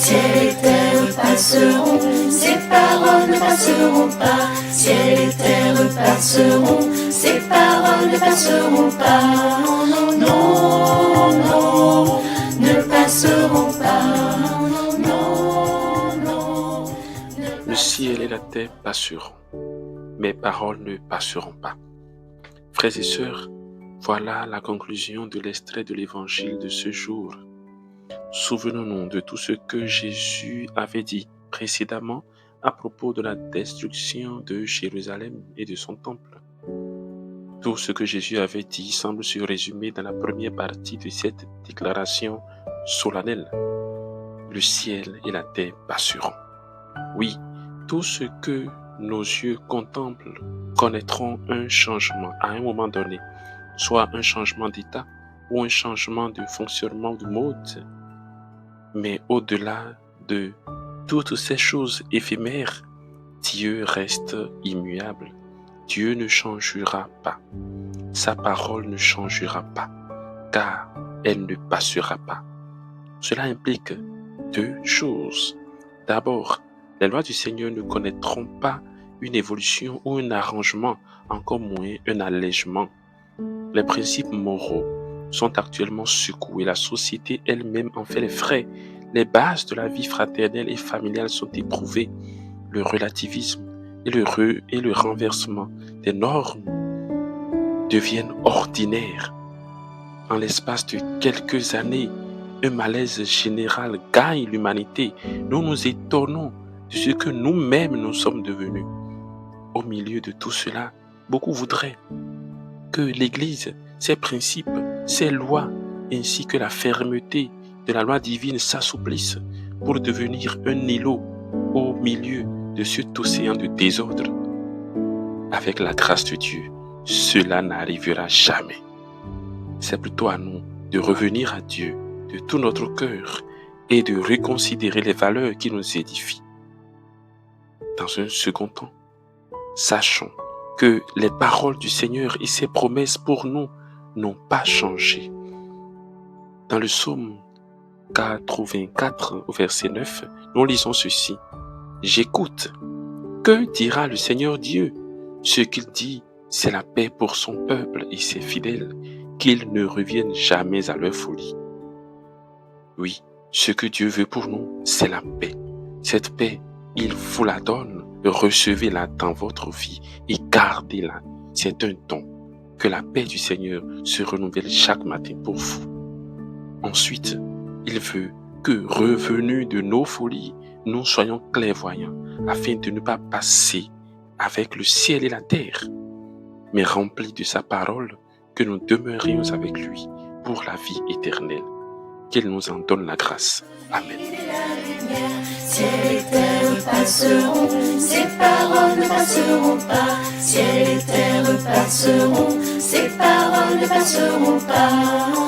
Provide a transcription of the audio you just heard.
ciel et terre passeront, ces paroles ne passeront pas. Ciel et terre passeront, ces paroles ne passeront pas. Non, non, non, ne passeront pas. Non, non, ne Le ciel et la terre passeront, mes paroles ne passeront pas. Frères et sœurs, voilà la conclusion de l'extrait de l'évangile de ce jour. Souvenons-nous de tout ce que Jésus avait dit précédemment à propos de la destruction de Jérusalem et de son temple. Tout ce que Jésus avait dit semble se résumer dans la première partie de cette déclaration solennelle. Le ciel et la terre passeront. Oui, tout ce que nos yeux contemplent connaîtront un changement à un moment donné, soit un changement d'état ou un changement de fonctionnement de mode. Mais au-delà de toutes ces choses éphémères, Dieu reste immuable. Dieu ne changera pas. Sa parole ne changera pas, car elle ne passera pas. Cela implique deux choses. D'abord, les lois du Seigneur ne connaîtront pas une évolution ou un arrangement, encore moins un allègement. Les principes moraux sont actuellement secoués. La société elle-même en fait les frais. Les bases de la vie fraternelle et familiale sont éprouvées. Le relativisme et le renversement des normes deviennent ordinaires. En l'espace de quelques années, un malaise général gagne l'humanité. Nous nous étonnons de ce que nous-mêmes nous sommes devenus. Au milieu de tout cela, beaucoup voudraient que l'Église, ses principes, ses lois, ainsi que la fermeté de la loi divine s'assouplissent pour devenir un îlot au milieu de cet océan de désordre. Avec la grâce de Dieu, cela n'arrivera jamais. C'est plutôt à nous de revenir à Dieu de tout notre cœur et de reconsidérer les valeurs qui nous édifient. Dans un second temps, sachons que les paroles du Seigneur et ses promesses pour nous n'ont pas changé. Dans le psaume 84, au verset 9, nous lisons ceci. « J'écoute. Que dira le Seigneur Dieu? Ce qu'il dit, c'est la paix pour son peuple et ses fidèles, qu'ils ne reviennent jamais à leur folie. » Oui, ce que Dieu veut pour nous, c'est la paix. Cette paix, il vous la donne. Recevez-la dans votre vie et gardez-la. C'est un don. Que la paix du Seigneur se renouvelle chaque matin pour vous. Ensuite, il veut que, revenus de nos folies, nous soyons clairvoyants afin de ne pas passer avec le ciel et la terre, mais remplis de sa parole, que nous demeurions avec lui pour la vie éternelle. Qu'il nous en donne la grâce. Amen. ciel et terre passeront, ces paroles ne passeront pas. Ciel et terre passeront, ces paroles ne passeront pas.